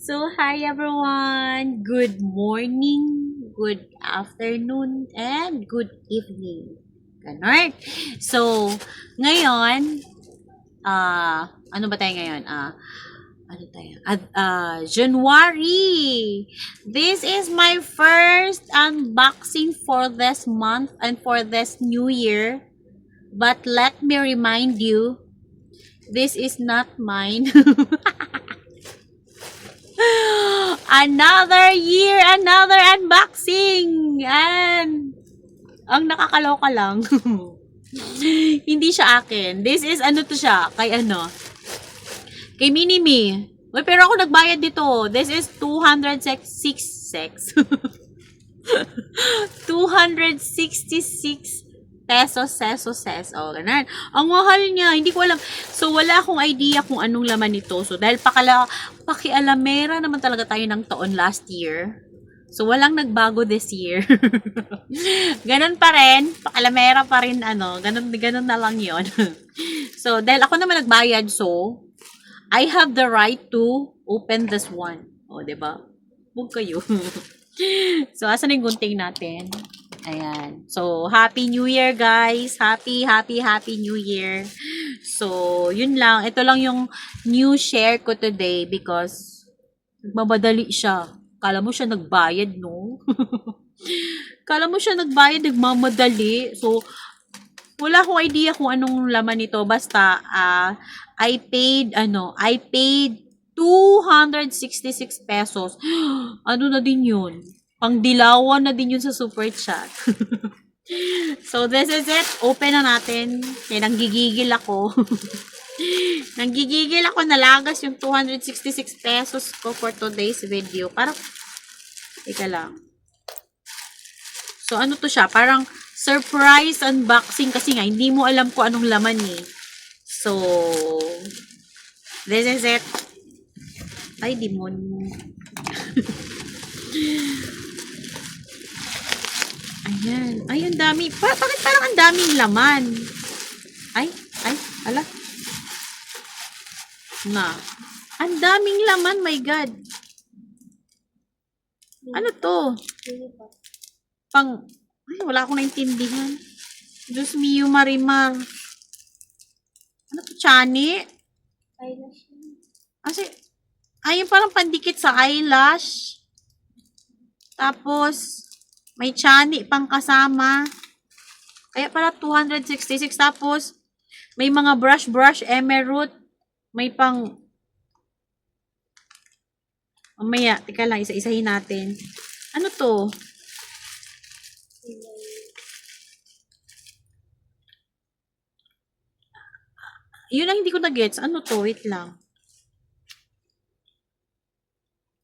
So, hi everyone! Good morning, good afternoon, and good evening. Ganon. So, ngayon, ano ba tayo ngayon? Ano tayo? January! This is my first unboxing for this month and for this new year. But let me remind you, this is not mine. Another year, another unboxing! And, ang nakakaloka lang, hindi siya akin. This is, ano to siya, kay Minimi. Uy, pero ako nagbayad dito. This is 266 266 pesos. Oh, ganun. Ang mahal niya. Hindi ko alam. So, wala akong idea kung anong laman nito. So, dahil pakialamera naman talaga tayo ng taon last year. So, walang nagbago this year. Ganun pa rin. Pakialamera pa rin, ganun na lang yon. So, dahil ako naman nagbayad, so, I have the right to open this one. O, diba? Huwag kayo. So, asan yung gunting natin? Ayan. So, Happy New Year, guys. Happy New Year. So, yun lang. Ito lang yung new share ko today because magmadali siya. Kala mo siya nagbayad, no? Kala mo siya nagbayad, nagmamadali. So, wala akong idea kung anong laman nito. Basta, I paid 266 pesos. Ano na din yun? Pangdilawan na din yun sa super chat. So, this is it. Open na natin. Kaya nanggigigil ako. Nanggigigil ako, nalagas yung 266 pesos ko for today's video. Parang, ika lang. So, ano to siya? Parang surprise unboxing kasi nga, hindi mo alam kung anong laman eh. So, this is it. Ay, demon. Ayan. Ay, ang dami. Bakit parang ang daming laman? Ay, ala. Na. Ang daming laman, my God. Ano to? Ay, wala akong naintindihan. Diyos mio, Marimar. Ano to, Chani? Eyelash. Kasi, yung parang pandikit sa eyelash. Tapos, may Chani pang kasama. Kaya pala 266. Tapos, may mga brush, emerald. May pang... Mamaya, tika lang, isa-isahin natin. Ano to? Yun ang hindi ko na-gets. Ano to? Wait lang.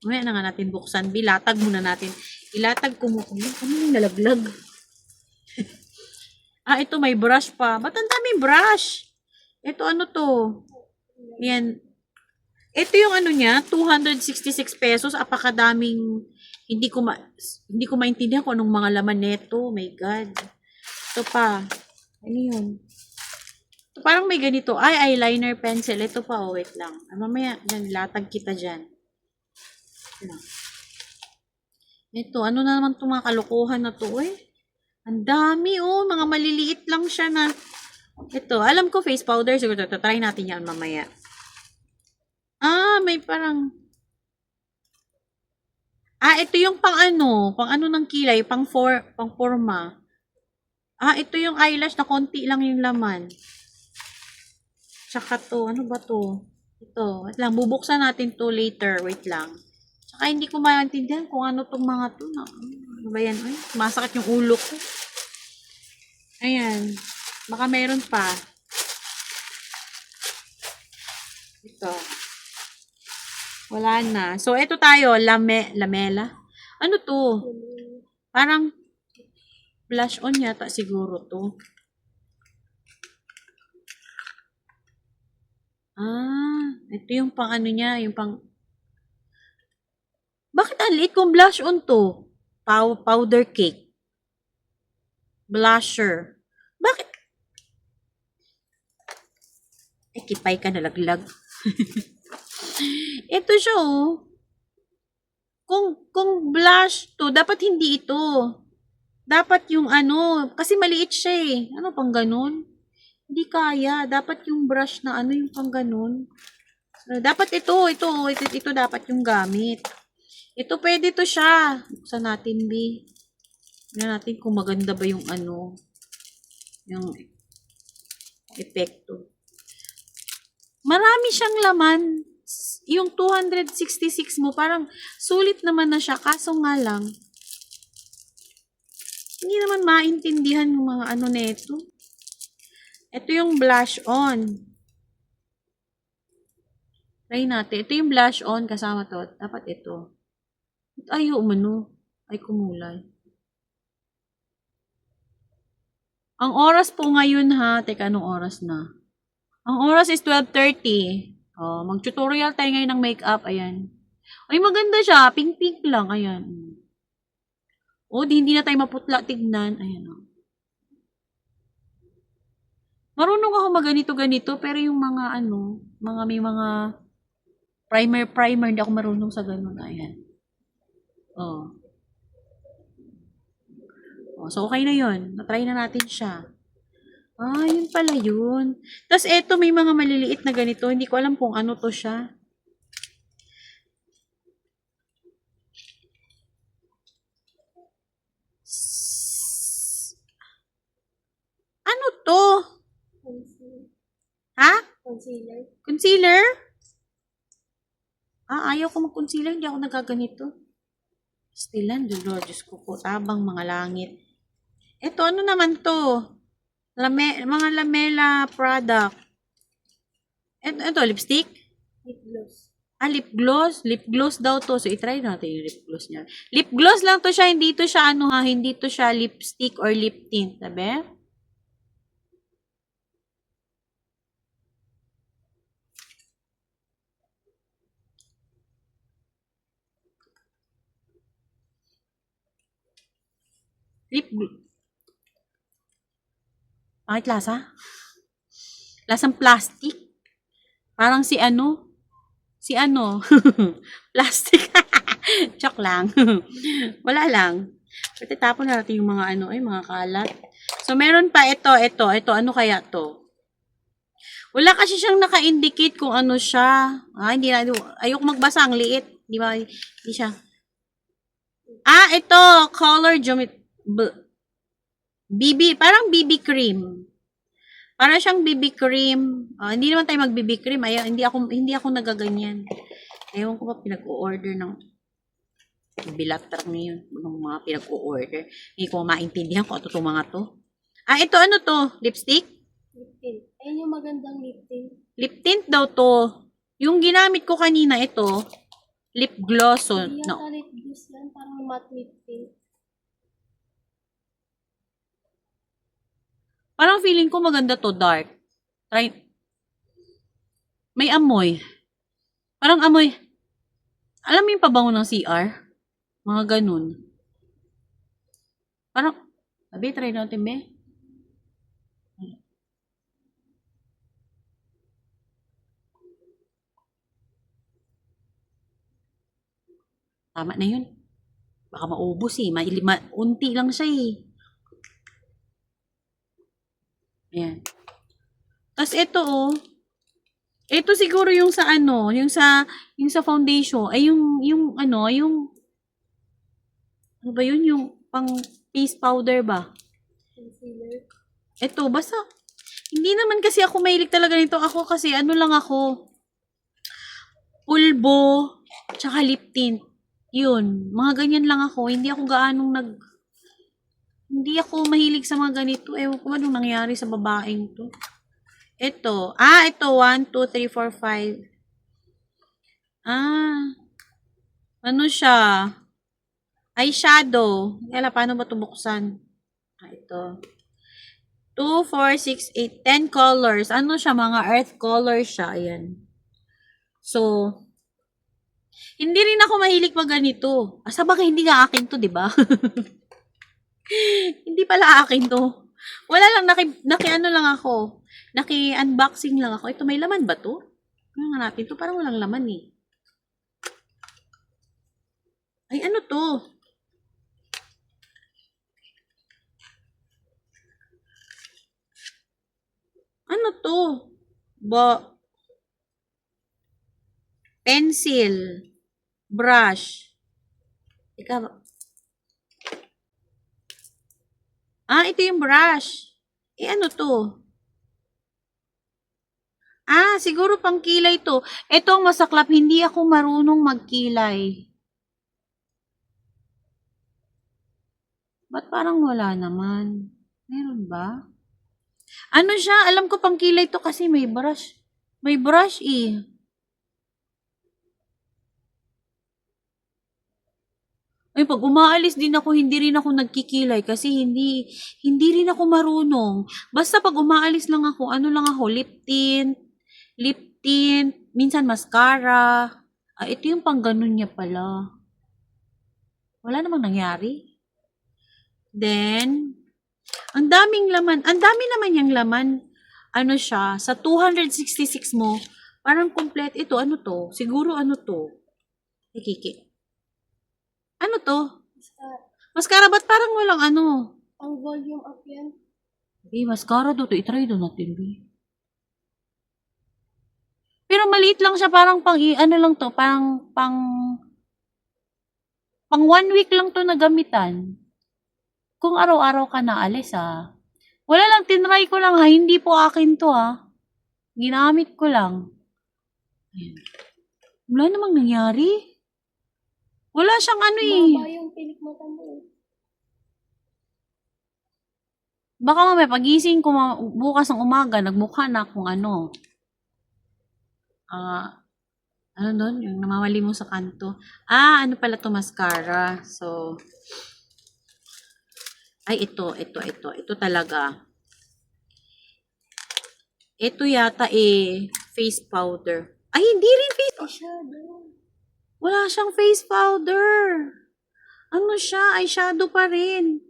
Mamaya na nga natin buksan. Bilatag muna natin. Ilatag ko mo. Ano yung nalaglag? Ito may brush pa. Ba't ang daming brush? Ito ano to? Yan. Ito yung ano niya, 266 pesos. Apakadaming hindi ko maintindihan kung anong mga laman nito. Oh my God. Ito pa. Ano yun? Ito parang may ganito. Eyeliner pencil. Ito pa. Oh, wait lang. Mamaya, yan, latag kita dyan. Ito, ano na naman itong mga kalokohan na to, ang dami, mga maliliit lang siya na. Ito, alam ko face powder, siguro ito, try natin yan mamaya. May parang, ito yung pang ano ng kilay, pang forma. Ito yung eyelash na konti lang yung laman. Tsaka to, ano ba to? Ito, wait lang, bubuksan natin to later, wait lang. Tsaka hindi ko maintindihan kung ano tong mga to. Ano ba yan? Masakit yung ulo ko. Ayan. Baka meron pa. Ito. Wala na. So, ito tayo. Lamela. Ano to? Parang blush on yata siguro to. Ito yung pang ano niya. Yung pang... Bakit ang liit kung blush on to? Powder cake. Blusher. Bakit? Kipay ka nalaglag. Ito siya, Kung blush to, dapat hindi ito. Dapat yung ano, kasi maliit siya eh. Ano pang ganun? Hindi kaya. Dapat yung brush na ano yung pang ganun. Dapat ito dapat yung gamit. Ito pwede to siya. Buksan natin, B. Tingnan natin kung maganda ba yung ano, yung epekto. Marami siyang laman. Yung 266 mo, parang sulit naman na siya. Kaso nga lang, hindi naman maintindihan yung mga ano neto. Ito yung blush on. Try natin. Ito yung blush on kasama to. Dapat ito. Ay, umano. Ay, kumulay. Ang oras po ngayon ha. Teka, anong oras na? Ang oras is 12:30. Oh, mag-tutorial tayo ngayon ng makeup. Ayan. Ay, maganda siya. Pink-pink lang. Ayan. Oh, hindi na tayo maputla tignan. Ayan o. Marunong ako maganito-ganito, pero yung mga ano, may mga primer, hindi ako marunong sa ganun. Ayan. Oh. Oh, so, okay na yun. Na-try na natin siya. Ah, yun pala yun. Tapos, eto, may mga maliliit na ganito. Hindi ko alam kung ano to siya. Ano to? Ha? Concealer. Concealer? Ah, ayaw ko mag-concealer. Hindi ako nagaganito. Stilan, Diyos ko po. Tabang mga langit. Eto, ano naman to? Mga lamela product. Ito, lipstick? Lip gloss. Ah, lip gloss. Lip gloss daw to. So, itry natin yung lip gloss niya. Lip gloss lang to siya. Hindi to siya, ano ha, hindi to siya lipstick or lip tint. Sabi? Lip gloss. Bakit lasa? Lasang plastic. Parang si ano? Plastic. Joke lang. Wala lang. Pwede tapon na natin yung mga ano, ay mga kalat. So, meron pa ito. Ano kaya to? Wala kasi siyang naka-indicate kung ano siya. Ah, hindi na. Ayoko magbasa. Ang liit. Di ba? Hindi siya. Ah, ito. Color BB. Parang BB cream. Parang siyang BB cream. Hindi naman tayo mag-BB cream. Ayaw, hindi ako nagaganyan. Ewan ko ba pinag-o-order ng bilater ngayon. Ng mga pinag-o-order. Hindi ko maintindihan kung ito mga to. Ah, ito ano to? Lipstick? Lip tint. Ayun yung magandang lip tint. Lip tint daw to. Yung ginamit ko kanina ito, lip gloss. So, Hindi no. yata lip gloss yan. Parang matte lip tint. Parang feeling ko maganda to, dark. Try. May amoy. Parang amoy. Alam mo yung pabango ng CR? Mga ganun. Parang, sabi, try natin, be. Tama na yun. Baka maubos eh. Unti lang siya eh. Ayan. Tapos ito oh. Ito siguro yung sa ano, yung sa foundation, ay yung ano ba yun, yung pang face powder ba? Concealer. Ito, basta, hindi naman kasi ako mahilig talaga nito. Ako kasi, ano lang ako, pulbo, tsaka lip tint. Yun, mga ganyan lang ako. Hindi ako hindi ako mahilig sa mga ganito. Ewan ko anong nangyari sa babaeng to. Ito. Ito. 1, 2, 3, 4, 5. Ano siya? Eyeshadow. Kaya paano ba ito buksan? Ito. 2, 4, 6, 8, 10 colors. Ano siya? Mga earth colors siya. Ayan. So, hindi rin ako mahilig mag ganito. Sa bagay, hindi nga akin to, di ba? Hindi pala akin to. Wala lang, ano lang ako. Naki-unboxing lang ako. Ito, may laman ba to? Ano nga natin to? Parang walang laman eh. to? Ano to? Pencil. Brush. Ika, ito yung brush. Ano to? Siguro pang kilay to. Ito ang masaklap, hindi ako marunong magkilay. Ba't parang wala naman? Meron ba? Ano siya? Alam ko pang kilay to kasi may brush. May brush eh. Ay, pag umaalis din ako, hindi rin ako nagkikilay kasi hindi rin ako marunong. Basta pag umaalis lang ako, ano lang ako, lip tint, minsan mascara. Ito yung pang ganun niya pala. Wala namang nangyari. Then, ang daming laman. Ang dami naman yung laman. Ano siya, sa 266 mo, parang complete. Ito, ano to? Siguro ano to? Kiki. Ano to? Mascara. Mascara, ba't parang walang ano? Ang volume up yan. Mascara daw to. I-try daw natin, Pero maliit lang siya, parang ano lang to, parang pang 1 week lang to na gamitan. Kung araw-araw ka naalis, Wala lang, tinry ko lang, hindi po akin to, Ginamit ko lang. Ayan. Wala namang nangyari. Wala siyang ano Maba yung pilik mata mo. Baka mamaya pagising ko bukas ng umaga, nagmukha na akong ano. Ano nun? Yung namamali mo sa kanto. Ano pala to, mascara. So, ito. Ito talaga. Ito yata face powder. Hindi rin face. Eyeshadow. Wala siyang face powder. Ano siya? Eyeshadow pa rin.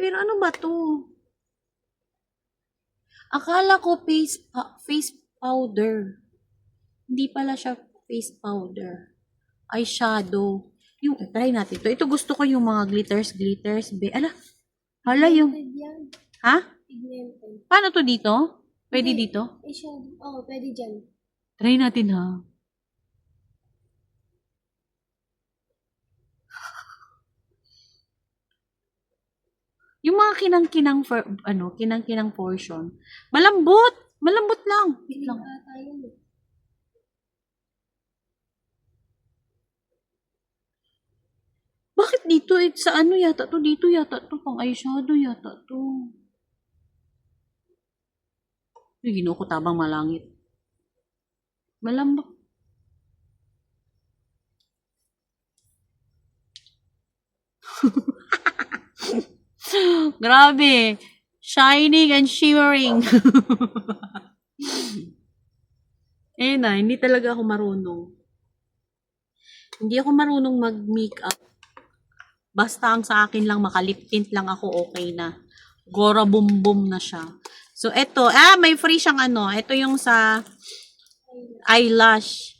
Pero ano ba to? Akala ko face powder. Hindi pala siya face powder. Eyeshadow. Try natin to. Ito gusto ko yung mga glitters. Hala yung. Pigmented yan. Ha? Pigmented. Paano to dito? Pwede dito? Eyeshadow. Pwede dyan. Try natin ha. Yung mga kinang-kinang portion. Malambot lang. Wait lang. Bakit dito? Sa ano yata to? Dito yata to. Pang eyeshadow yata to. Ginoo ko tabang malangit. Malambot. Grabe. Shining and shimmering. Hindi talaga ako marunong. Hindi ako marunong mag-makeup. Basta ang sa akin lang, makalip tint lang ako, okay na. Gora boom boom na siya. So, eto. May free siyang ano. Ito yung sa eyelash.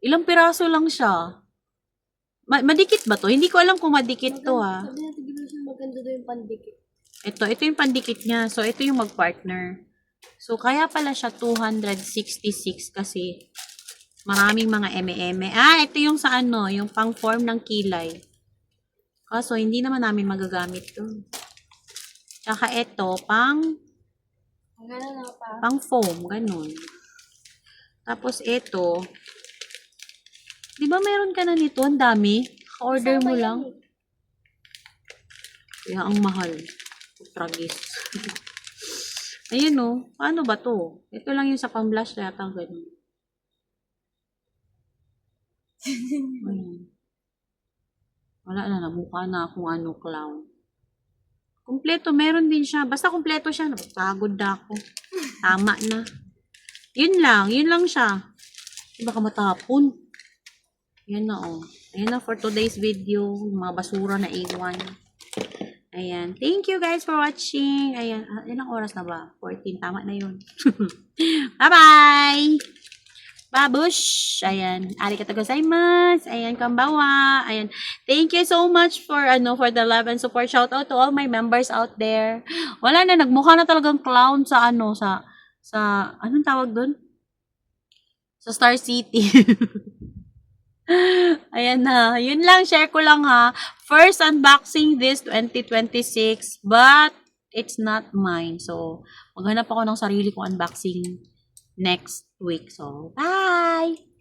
Ilang piraso lang siya. Madikit ba to? Hindi ko alam kung madikit to, Sabi natin, maganda daw yung pandikit. Ito yung pandikit niya. So, ito yung mag-partner. So, kaya pala siya 266 kasi maraming mga eme-eme. Ito yung sa ano, yung pang-form ng kilay. Kaso, hindi naman namin magagamit to. Tsaka ito, pang-foam, ganun. Tapos ito, di ba meron ka na nito? Ang dami. Order mo lang. Kaya ang mahal. Tragis. Ayun paano ba to? Ito lang yung sa pang-blush yata ganun. Ayun. Wala na, namukha na akong clown. Kompleto, meron din siya. Basta kompleto siya. Napagod na ako. Tama na. Yun lang siya. Baka matapon. Yan na Ayan na for today's video. Yung mga basura na iwan. Ayan. Thank you guys for watching. Ayan. Ilang oras na ba? 14. Tama na yun. Bye-bye! Babush! Ayan. Arigatou gozaimasu. Ayan, kambawa. Ayan. Thank you so much for the love and support. Shout out to all my members out there. Wala na, nagmukha na talagang clown sa anong tawag doon? Sa Star City. Ayan na. Yun lang, share ko lang ha. First unboxing this 2026, but it's not mine. So, maghanap ako ng sarili kong unboxing next week. So, bye!